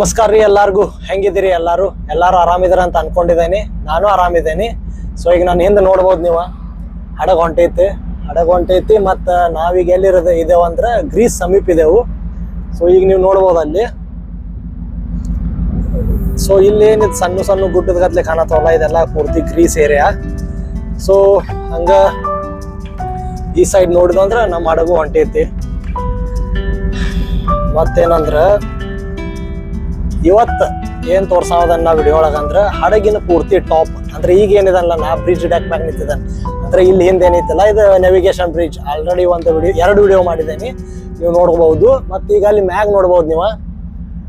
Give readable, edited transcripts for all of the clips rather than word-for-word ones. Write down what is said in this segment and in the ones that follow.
ನಮಸ್ಕಾರ ರೀ ಎಲ್ಲಾರ್ಗು. ಹೆಂಗಿದ್ದೀರಿ? ಎಲ್ಲಾರು ಆರಾಮಿದಾರ ಅಂತ ಅನ್ಕೊಂಡಿದ್ದೇನೆ. ನಾನು ಆರಾಮಿದ್ದೇನೆ. ಸೊ ಈಗ ನಾನು ಹಿಂದೆ ನೋಡ್ಬೋದು, ನೀವು ಹಡಗ ಹೊಂಟೈತಿ ಮತ್ತ ನಾವೀಗ ಎಲ್ಲಿರೋದು ಇದೇವು ಅಂದ್ರೆ ಗ್ರೀಸ್ ಸಮೀಪ ಇದೆವು. ಸೊ ಈಗ ನೀವು ನೋಡ್ಬೋದು ಅಲ್ಲಿ. ಸೊ ಇಲ್ಲಿ ಏನಿದ್ ಸಣ್ಣ ಸಣ್ಣ ಗುಡ್ಡದ ಗತ್ಲೆ ಕಾಣತ್ತವಲ್ಲ, ಇದೆಲ್ಲ ಪೂರ್ತಿ ಗ್ರೀಸ್ ಏರಿಯಾ. ಸೊ ಹಂಗ ಈ ಸೈಡ್ ನೋಡಿದಂದ್ರ ನಮ್ಮ ಹಡಗು ಹೊಂಟೈತಿ. ಮತ್ತೇನಂದ್ರ ಇವತ್ತು ಏನ್ ತೋರ್ಸಾವದನ್ನ ವಿಡಿಯೋ ಒಳಗಂದ್ರ ಹಡಗಿನ ಪೂರ್ತಿ ಟಾಪ್ ಅಂದ್ರೆ ಈಗ ಏನಿದಲ್ಲ ನಾ ಬ್ರಿಡ್ಜ್ ಡೆಕ್ ಮ್ಯಾಗ ನಿಂತಿದ್ದಾನೆ ಅಂದ್ರೆ ಇಲ್ಲಿ ಹಿಂದೆ ಏನೈತಲ್ಲ ಇದು ನ್ಯಾವಿಗೇಷನ್ ಬ್ರಿಡ್ಜ್. ಆಲ್ರೆಡಿ ಎರಡು ವಿಡಿಯೋ ಮಾಡಿದ್ದೇನೆ, ನೀವು ನೋಡ್ಬೋದು. ಮತ್ತೆ ಈಗ ಅಲ್ಲಿ ಮ್ಯಾಗ್ ನೋಡ್ಬೋದು ನೀವು,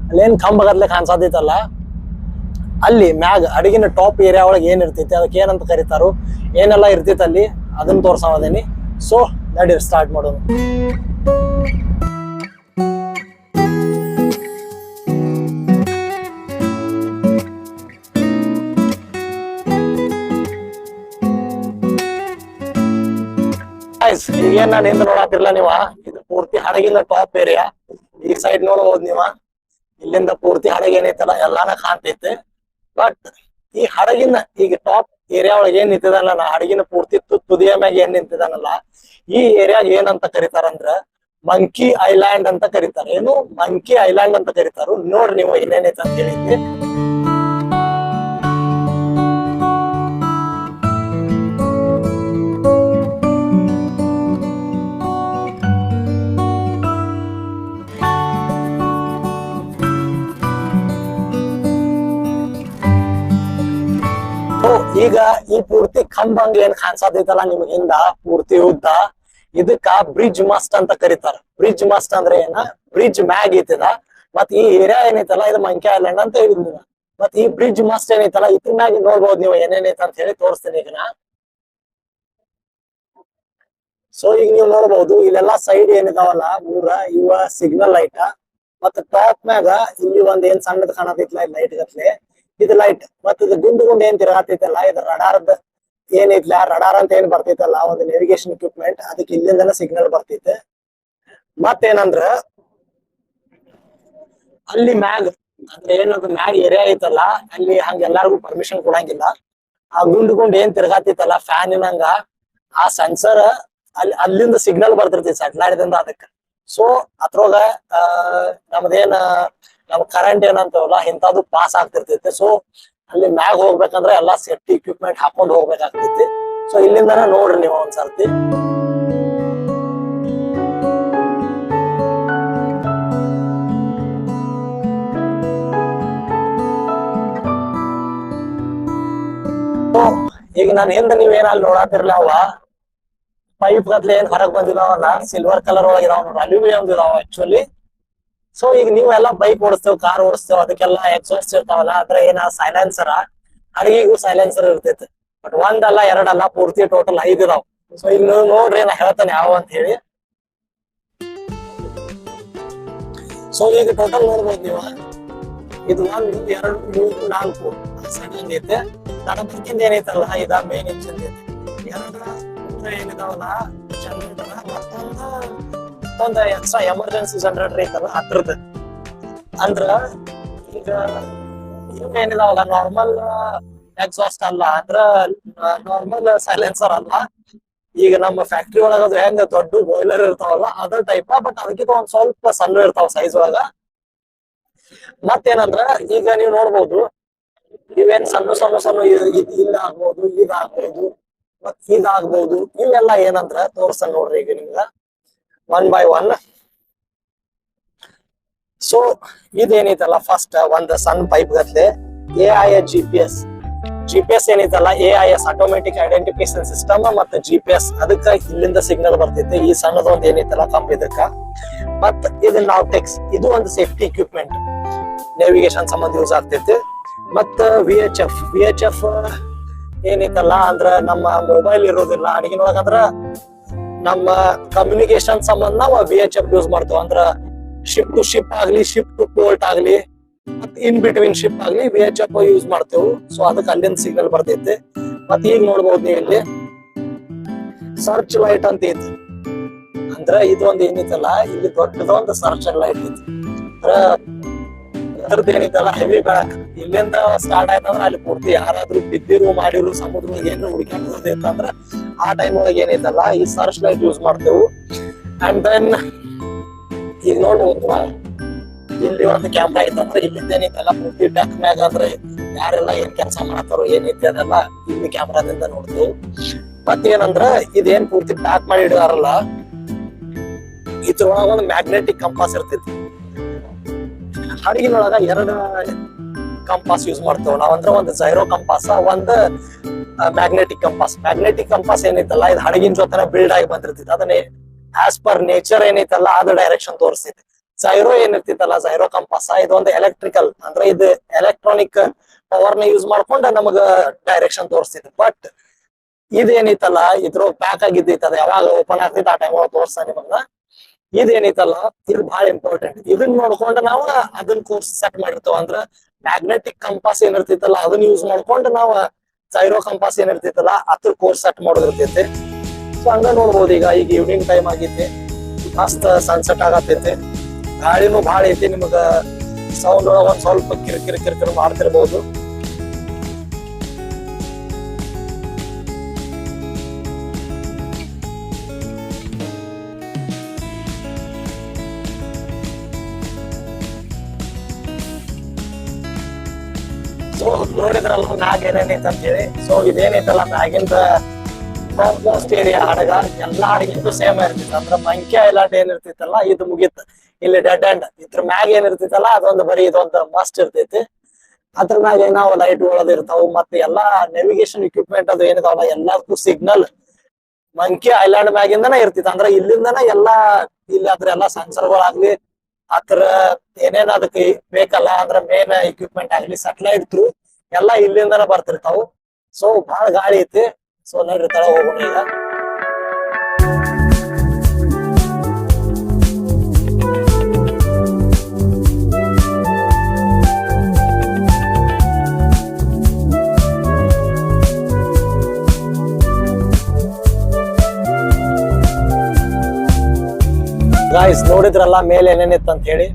ಅಲ್ಲೇನ್ ಕಂಬಗತ್ಲೆ ಕಾಣಿಸತೈತಲ್ಲ, ಅಲ್ಲಿ ಮ್ಯಾಗ್ ಹಡಗಿನ ಟಾಪ್ ಏರಿಯಾ ಒಳಗೆ ಏನ್ ಇರ್ತೈತಿ, ಅದಕ್ಕೆ ಏನಂತ ಕರೀತಾರೋ, ಏನೆಲ್ಲ ಇರ್ತೈತಿ ಅಲ್ಲಿ ಅದನ್ನ ತೋರ್ಸಾವದೇನಿ. ಸೊ ನಡಿ ಸ್ಟಾರ್ಟ್ ಮಾಡೋದು. ಈಗೇನ್ ನಾನು ಹಿಂದೆ ನೋಡಾತಿರ್ಲ ನೀವ, ಇದು ಪೂರ್ತಿ ಹಡಗಿನ ಟಾಪ್ ಏರಿಯಾ. ಈ ಸೈಡ್ ನೋಡ್ಬೋದು ನೀವ, ಇಲ್ಲಿಂದ ಪೂರ್ತಿ ಹಡಗ ಏನೈತಲ್ಲ ಎಲ್ಲಾನ ಕಾಣ್ತೈತೆ. ಬಟ್ ಈ ಹಡಗಿನ ಈಗ ಟಾಪ್ ಏರಿಯಾ ಒಳಗೆ ಏನ್ ನಿಂತಿದಾನಲ್ಲ, ನಾ ಹಡಗಿನ ಪೂರ್ತಿ ತುದಿಯ ಮ್ಯಾಗ ಏನ್ ನಿಂತಿದಾನಲ್ಲ, ಈ ಏರಿಯಾಗ ಏನಂತ ಕರೀತಾರಂದ್ರ ಮಂಕಿ ಐಲ್ಯಾಂಡ್ ಅಂತ ಕರೀತಾರ. ಏನು ಮಂಕಿ ಐಲ್ಯಾಂಡ್ ಅಂತ ಕರೀತಾರ. ನೋಡ್ರಿ ನೀವು ಏನೇನೈತೆ ಅಂತ ಹೇಳಿದ್ವಿ. ಈಗ ಈ ಪೂರ್ತಿ ಕಂಬಂಗ್ ಏನ್ ಕಾಣ್ಸತೈತಲ್ಲ ನಿಮ್ಗಿಂದ ಪೂರ್ತಿ ಉದ್ದ, ಇದಕ್ಕ ಬ್ರಿಡ್ಜ್ ಮಸ್ಟ್ ಅಂತ ಕರೀತಾರ. ಬ್ರಿಡ್ಜ್ ಮಸ್ಟ್ ಅಂದ್ರೆ ಏನ, ಬ್ರಿಡ್ಜ್ ಮ್ಯಾಗ್ ಐತಿದ. ಮತ್ ಈ ಏರಿಯಾ ಏನೈತಲ್ಲ ಇದು ಮಂಕಿ ಐಲ್ಯಾಂಡ್ ಅಂತ ಹೇಳಿದ್ವಿ. ಮತ್ ಈ ಬ್ರಿಡ್ಜ್ ಮಸ್ಟ್ ಏನೈತಲ್ಲ ಇದ್ರ ಮ್ಯಾಗ ನೋಡ್ಬೋದು ನೀವು ಏನೇನೈತೆ ಅಂತ ಹೇಳಿ ತೋರಿಸ್ತೀನಿ ಈಗ ನಾ. ಸೊ ಈಗ ನೀವು ನೋಡ್ಬೋದು ಇಲ್ಲೆಲ್ಲಾ ಸೈಡ್ ಏನಿದಾವಲ್ಲ ಇವ ಸಿಗ್ನಲ್ ಲೈಟ್. ಮತ್ ಟಾಪ್ ಮ್ಯಾಗ ಇಲ್ಲಿ ಒಂದ್ ಏನ್ ಸಣ್ಣದ್ ಕಾಣತೈತ್ಲ ಲೈಟ್ ಗತ್ಲೆ, ಇದು ಲೈಟ್. ಮತ್ ಇದು ಗುಂಡ್ ಏನ್ ತಿರ್ಗಾತೈತಲ್ಲ ಇದು ರಡಾರ್ದ ಏನೈತ್ಲ, ರಡಾರ್ ಅಂತ ಏನ್ ಬರ್ತೈತಲ್ಲ ಒಂದು ನ್ಯಾವಿಗೇಷನ್ ಎಕ್ವಿಪ್ಮೆಂಟ್, ಅದಕ್ಕೆ ಇಲ್ಲಿಂದನ ಸಿಗ್ನಲ್ ಬರ್ತೈತೆ. ಮತ್ತೇನಂದ್ರ ಅಲ್ಲಿ ಮ್ಯಾಗ್ ಅಂದ್ರೆ ಏನದು ಮ್ಯಾಗ್ ಏರಿಯಾ ಐತಲ್ಲ, ಅಲ್ಲಿ ಹಂಗ ಎಲ್ಲಾರ್ಗು ಪರ್ಮಿಷನ್ ಕೊಡಂಗಿಲ್ಲ. ಆ ಗುಂಡ್ ಏನ್ ತಿರ್ಗಾತೈತಲ್ಲ ಫ್ಯಾನಿನಂಗ, ಆ ಸೆನ್ಸರ್ ಅಲ್ಲಿಂದ ಸಿಗ್ನಲ್ ಬರ್ತಿರ್ತೈತಿ ಸ್ಯಾಟಲೈಟ್ ದಿಂದ ಅದಕ್ಕೆ. ಸೊ ಅದ್ರೊಳಗ ನಮ್ ಕರೆಂಟ್ ಏನಂತವಲ್ಲ ಇಂಥದ್ದು ಪಾಸ್ ಆಗ್ತಿರ್ತೈತಿ. ಸೊ ಅಲ್ಲಿ ಮ್ಯಾಗ್ ಹೋಗ್ಬೇಕಂದ್ರೆ ಎಲ್ಲಾ ಸೇಫ್ಟಿ ಇಕ್ವಿಪ್ಮೆಂಟ್ ಹಾಕೊಂಡ್ ಹೋಗ್ಬೇಕಾಗ್ತೈತಿ. ಸೊ ಇಲ್ಲಿಂದನ ನೋಡ್ರಿ ನೀವು ಒಂದ್ಸರ್ತಿ. ಈಗ ನಾನು ಹಿಂದೆ ನೀವೇನ ಅಲ್ಲಿ ನೋಡಾತಿರ್ಲ, ಅವ ಪೈಪ್ ಗತ್ಲೆ ಏನ್ ಹೊರಗ್ ಬಂದಿದಾವಲ್ಲ ಸಿಲ್ವರ್ ಕಲರ್ ಒಳಗಿದಾವ, ಅಲ್ಯೂಮಿನಿಯಂ ಇದಾವ ಆಕ್ಚುಲಿ. ಸೊ ಈಗ ನೀವೆಲ್ಲ ಬೈಕ್ ಓಡಿಸ್ತೇವ್, ಕಾರ್ ಓಡಿಸ್ತೇವ್, ಅದಕ್ಕೆಲ್ಲ ಎಕ್ಸಾಸ್ಟ್ ಇರ್ತಾವಲ್ಲ, ಅದ್ರ ಏನ ಸೈಲೆನ್ಸರ್, ಅಡಿಗೆಗೂ ಸೈಲೆನ್ಸರ್ ಇರ್ತೈತಿ. ಬಟ್ ಒಂದಲ್ಲ ಎರಡಲ್ಲ ಪೂರ್ತಿ ಟೋಟಲ್ 5 ಇದಾವ್. ಸೊ ಈಗ ನೀವು ನೋಡ್ರಿ ನಾ ಹೇಳ್ತೇನೆ ಯಾವ ಅಂತ ಹೇಳಿ. ಸೊ ಈಗ ಟೋಟಲ್ ನೋಡ್ಬೋದು ನೀವು, ಇದು 1 2 3 4 ಸೆಕೆಂಡ್ ಐತೆ. ನಡಬರ್ಕಿಂದ ಏನೈತಲ್ಲ ಇದ ಮೇನ್ ಇಂಜಿನ್ ಐತೆ. ಏನಿದಾವಲ್ಲ ಜನರೇಟರ್, ಮತ್ತೊಂದು ಎಕ್ಸ್ಟ್ರಾ ಎಮರ್ಜೆನ್ಸಿ ಜನರೇಟರ್ ಐತಲ್ಲ ಅದ್ರದ್ದು. ಅಂದ್ರ ಈಗ ಏನಿದಾವಲ್ಲ ನಾರ್ಮಲ್ ಎಕ್ಸಾಸ್ಟ್ ಅಲ್ಲ, ಅಂದ್ರ ನಾರ್ಮಲ್ ಸೈಲೆನ್ಸರ್ ಅಲ್ಲ. ಈಗ ನಮ್ಮ ಫ್ಯಾಕ್ಟ್ರಿ ಒಳಗದು ಹೆಂಗ ದೊಡ್ಡ ಬಾಯ್ಲರ್ ಇರ್ತಾವಲ್ಲ ಅದ್ರ ಟೈಪ್, ಬಟ್ ಅದಕ್ಕಿಂತ ಒಂದ್ ಸ್ವಲ್ಪ ಸಣ್ಣ ಇರ್ತಾವ ಸೈಜ್ ಒಳಗ. ಮತ್ತೇನಂದ್ರ ಈಗ ನೀವು ನೋಡ್ಬೋದು ಇವೇನ್ ಸಣ್ಣ ಇದಾಗ್ಬೋದು, ಇದಾಗ್ಬೋದು, ಮತ್ ಇದಾಗ್ಬೋದು. ಇವೆಲ್ಲ ಏನಂದ್ರ ತೋರ್ಸ ನೋಡ್ರಿ ಈಗ ನಿಮ್ಗ 1 by 1. ಸೊ ಇದೇನೈತಲ್ಲ ಫಸ್ಟ್ ಒಂದ್ ಸಣ್ಣ ಪೈಪ್ ಗತ್ಲೆ AIS GPS ಏನೈತಲ್ಲ, AIS ಆಟೋಮೆಟಿಕ್ ಐಡೆಂಟಿಫಿಕೇಶನ್ ಸಿಸ್ಟಮ್ ಮತ್ತೆ GPS, ಅದಕ್ಕ ಇಲ್ಲಿಂದ ಸಿಗ್ನಲ್ ಬರ್ತೈತೆ. ಈ ಸಣ್ಣದೊಂದ್ ಏನೈತಲ್ಲ ಕಂಪ್ ಇದಕ್ಕ. ಮತ್ ಇದು ನಾವ್ಟೆಕ್ಸ್, ಇದು ಒಂದು ಸೇಫ್ಟಿ ಇಕ್ವಿಪ್ಮೆಂಟ್, ನ್ಯಾವಿಗೇಷನ್ ಸಂಬಂಧ ಯೂಸ್ ಆಗ್ತೈತಿ. ಮತ್ತ VHF ಏನೈತಲ್ಲ ಅಂದ್ರ ನಮ್ಮ ಮೊಬೈಲ್ ಇರೋದಿಲ್ಲ ಅಡಿಗಿನೊಳಗ, ಅಂದ್ರ ನಮ್ಮ ಕಮ್ಯುನಿಕೇಶನ್ ಸಂಬಂಧ ನಾವು VHF ಯೂಸ್ ಮಾಡ್ತೇವೆ. ಅಂದ್ರ ಶಿಪ್ ಟು ಶಿಪ್ ಆಗ್ಲಿ, ಶಿಪ್ ಟು ಪೋರ್ಟ್ ಆಗ್ಲಿ, ಮತ್ ಇನ್ ಬಿಟ್ವೀನ್ ಶಿಪ್ ಆಗ್ಲಿ VHF ಯೂಸ್ ಮಾಡ್ತೇವೆ. ಸೊ ಅದಕ್ಕೆ ಅಲ್ಲಿಂದ ಸಿಗ್ನಲ್ ಬರ್ತೈತಿ. ಮತ್ ಈಗ ನೋಡ್ಬೋದು ನೀವು ಇಲ್ಲಿ ಸರ್ಚ್ ಲೈಟ್ ಅಂತ ಐತಿ. ಅಂದ್ರ ಇದೊಂದು ಏನಿತ್ತಲ್ಲ ಇಲ್ಲಿ ದೊಡ್ಡದೊಂದು ಸರ್ಚ್ ಲೈಟ್ ಐತಿ. ಅಂದ್ರ ಇದ್ರದ್ದು ಏನೈತಲ್ಲ ಹೆವಿ ಬೆಳಕ್ ಇಲ್ಲಿಂದ ಸ್ಟಾರ್ಟ್ ಆಯ್ತಂದ್ರ ಅಲ್ಲಿ ಪೂರ್ತಿ ಯಾರಾದ್ರೂ ಬಿದ್ದಿರು ಮಾಡಿರು ಸಮುದ್ರ ಏನಾದ್ರು ಹುಡುಕ್ಯಾಂದ್ರ ಆ ಟೈಮ್ ಒಳಗೆ ಏನೈತಲ್ಲ ಈ ಸರ್ಚ್ ಲೈಟ್ ಯೂಸ್ ಮಾಡ್ತೇವು. ಅಂಡ್ ದೆನ್ ಈಗ ನೋಡ್ಬೋದು ಇಲ್ಲಿ ಒಂದು ಕ್ಯಾಮ್ರಾ ಐತಂದ್ರೆ ಇಲ್ಲಿಂದ ಏನೈತಲ್ಲ ಪೂರ್ತಿ ಡಕ್ ಮ್ಯಾಗ ಅಂದ್ರೆ ಯಾರೆಲ್ಲ ಏನ್ ಕೆಲಸ ಮಾಡತ್ತಾರೋ ಏನೈತಿ ಅದೆಲ್ಲ ಇಲ್ಲಿ ಕ್ಯಾಮ್ರಾದಿಂದ ನೋಡ್ತೇವೆ. ಮತ್ತೇನಂದ್ರ ಇದೇನ್ ಪೂರ್ತಿ ಪ್ಯಾಕ್ ಮಾಡಿ ಇಡಾರಲ್ಲ ಇದ್ರೊಳಗ ಒಂದು ಮ್ಯಾಗ್ನೆಟಿಕ್ ಕಂಪಾಸ್ ಇರ್ತೈತಿ. ಹಡಗಿನೊಳಗ 2 ಕಂಪಾಸ್ ಯೂಸ್ ಮಾಡ್ತೇವೆ ನಾವ್, ಅಂದ್ರೆ ಒಂದು ಜೈರೋ ಕಂಪಾಸ್, ಒಂದು ಮ್ಯಾಗ್ನೆಟಿಕ್ ಕಂಪಾಸ್. ಮ್ಯಾಗ್ನೆಟಿಕ್ ಕಂಪಾಸ್ ಏನೈತಲ್ಲ ಇದು ಹಡಗಿನ ಜೊತೆ ಬಿಲ್ಡ್ ಆಗಿ ಬಂದಿರ್ತೈತಿ, ಅದನ್ನೇ ಆಸ್ ಪರ್ ನೇಚರ್ ಏನೈತಲ್ಲ ಅದು ಡೈರೆಕ್ಷನ್ ತೋರಿಸ್ತೈತಿ. ಜೈರೋ ಏನಿರ್ತೈತಲ್ಲ ಜೈರೋ ಕಂಪಾಸ್ ಇದೊಂದು ಎಲೆಕ್ಟ್ರಿಕಲ್ ಅಂದ್ರೆ ಇದು ಎಲೆಕ್ಟ್ರಾನಿಕ್ ಪವರ್ ನ ಯೂಸ್ ಮಾಡ್ಕೊಂಡ ನಮಗ ಡೈರೆಕ್ಷನ್ ತೋರಿಸ್ತೈತಿ. ಬಟ್ ಇದೇನೈತಲ್ಲ ಇದ್ರ ಪ್ಯಾಕ್ ಆಗಿದ್ದೈತಿ, ಅದ ಯಾವಾಗ ಓಪನ್ ಆಗ್ತೈತಿ ಆ ಟೈಮ್ ಒಳಗೆ ತೋರಿಸ್ತಾ ನಿಮಗ. ಇದೇನೈತಲ್ಲ ಇದು ಬಹಳ ಇಂಪಾರ್ಟೆಂಟ್. ಇದನ್ನ ನೋಡ್ಕೊಂಡು ನಾವು ಅದನ್ನ ಕೋರ್ಸ್ ಸೆಟ್ ಮಾಡಿರ್ತೇವ. ಅಂದ್ರ ಮ್ಯಾಗ್ನೆಟಿಕ್ ಕಂಪಾಸ್ ಏನಿರ್ತೈತಲ್ಲ ಅದನ್ನ ಯೂಸ್ ಮಾಡ್ಕೊಂಡು ನಾವು ಜೈರೋ ಕಂಪಾಸ್ ಏನಿರ್ತೈತಲ್ಲ ಅದ್ರ ಕೋರ್ಸ್ ಸೆಟ್ ಮಾಡೋದಿರ್ತೈತಿ. ಸೊ ಹಂಗ ನೋಡ್ಬೋದು. ಈಗ ಈವ್ನಿಂಗ್ ಟೈಮ್ ಆಗೈತಿ, ಮಸ್ತ್ ಸನ್ಸೆಟ್ ಆಗತೈತಿ, ಗಾಳಿನೂ ಭಾಳ ಐತಿ. ನಿಮಗ ಸೌಂಡ್ ಒಂದ್ ಸ್ವಲ್ಪ ಕಿರಿಕಿರಿ ಮಾಡ್ತಿರ್ಬೋದು. ಸೊ ನೋಡಿದ್ರಲ್ಲ ಮ್ಯಾಗ ಏನೇನೈತೆ ಅಂತ ಹೇಳಿ. ಸೊ ಇದೇನೈತಲ್ಲ ಮ್ಯಾಗಿಂದ ಕಾಂಪೋಸ್ಟ್ ಏರಿಯಾ ಹಡಗ ಎಲ್ಲಾ ಹಡಗಿಂದು ಸೇಮ್ ಇರ್ತೈತಿ. ಅಂದ್ರ ಮಂಕಿ ಐಲ್ಯಾಂಡ್ ಏನಿರ್ತೈತಲ್ಲ ಇದು ಮುಗಿತ್, ಇಲ್ಲಿ ಡೆಡ್ ಎಂಡ್. ಇದ್ರ ಮ್ಯಾಗ ಏನಿರ್ತೈತಲ್ಲ ಅದೊಂದು ಬರೀ ಇದೊಂದು ಮಸ್ಟ್ ಇರ್ತೈತಿ. ಅದ್ರ ಮ್ಯಾಗ ನಾವು ಲೈಟ್ ಗಳದ್ ಇರ್ತಾವ, ಮತ್ತೆ ಎಲ್ಲಾ ನ್ಯಾವಿಗೇಷನ್ ಇಕ್ವಿಪ್ಮೆಂಟ್ ಅದು ಏನಿದಾವಲ್ಲ ಎಲ್ಲದಕ್ಕೂ ಸಿಗ್ನಲ್ ಮಂಕಿ ಐಲ್ಯಾಂಡ್ ಮ್ಯಾಗಿಂದನ ಇರ್ತೈತಿ. ಅಂದ್ರ ಇಲ್ಲಿಂದನ ಎಲ್ಲಾ ಇಲ್ಲಿ ಅದ್ರ ಎಲ್ಲಾ ಸೆನ್ಸರ್ಗಳಾಗ್ಲಿ ಅದ್ರ ಏನೇನ್ ಅದಕ್ಕೆ ಬೇಕಲ್ಲ ಅಂದ್ರ ಮೇನ್ ಇಕ್ವಿಪ್ಮೆಂಟ್ ಆಗ್ಲಿ ಸ್ಯಾಟಲೈಟ್ ಥ್ರೂ ಎಲ್ಲಾ ಇಲ್ಲಿಂದನ ಬರ್ತಿರ್ತಾವ. ಸೊ ಬಹಳ ಗಾಳಿ ಐತಿ. ಸೊ ನೋಡ್ರಿ ತಳ ಹೋಗೋಣ ಈಗ. ಗಾಯ್ಸ್ ನೋಡಿದ್ರಲ್ಲ ಮೇಲೆ ಏನೇನಿತ್ತು ಅಂತ ಹೇಳಿ.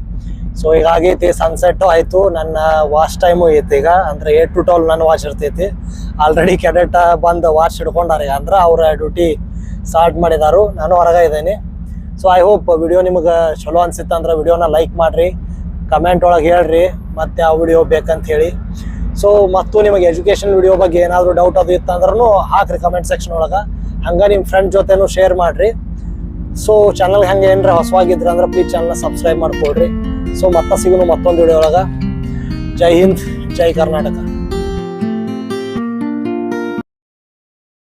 ಸೊ ಈಗ ಆಗೈತಿ ಸನ್ಸೆಟ್ ಆಯ್ತು, ನನ್ನ ವಾಚ್ ಟೈಮು ಐತಿ ಈಗ. ಅಂದ್ರೆ 8 to 12 ನನ್ನ ವಾಚ್ ಇರ್ತೈತಿ. ಆಲ್ರೆಡಿ ಕೆಡೆಟ್ ಬಂದು ವಾಚ್ ಹಿಡ್ಕೊಂಡಾರ, ಅಂದ್ರೆ ಅವ್ರ ಡ್ಯೂಟಿ ಸ್ಟಾರ್ಟ್ ಮಾಡಿದಾರು, ನಾನು ಹೊರಗೆ ಇದ್ದೇನೆ. ಸೊ ಐ ಹೋಪ್ ವಿಡಿಯೋ ನಿಮ್ಗೆ ಚಲೋ ಅನ್ಸಿತ್ತು ಅಂದ್ರೆ ವಿಡಿಯೋನ ಲೈಕ್ ಮಾಡ್ರಿ, ಕಮೆಂಟ್ ಒಳಗೆ ಹೇಳ್ರಿ ಮತ್ತೆ ಆ ವಿಡಿಯೋ ಬೇಕಂತ ಹೇಳಿ. ಸೊ ಮತ್ತು ನಿಮಗೆ ಎಜುಕೇಶನ್ ವಿಡಿಯೋ ಬಗ್ಗೆ ಏನಾದರೂ ಡೌಟ್ ಅದು ಇತ್ತು ಅಂದ್ರೂ ಹಾಕ್ರಿ ಕಮೆಂಟ್ ಸೆಕ್ಷನ್ ಒಳಗೆ. ಹಂಗೆ ನಿಮ್ಮ ಫ್ರೆಂಡ್ ಜೊತೆನೂ ಶೇರ್ ಮಾಡ್ರಿ. ಸೊ ಚಾನಲ್ ಹಂಗೆ ಏನಾರ ಹೊಸವಾಗಿದ್ರೆ ಅಂದ್ರೆ ಪ್ಲೀಸ್ ಚಾನಲ್ನ ಸಬ್ಸ್ಕ್ರೈಬ್ ಮಾಡ್ಕೊಳ್ರಿ. ಸೊ ಮತ್ತೆ ಸಿಗೋಣ ಮತ್ತೊಂದು ವಿಡಿಯೋ ಒಳಗೆ. ಜೈ ಹಿಂದ್, ಜೈ ಕರ್ನಾಟಕ.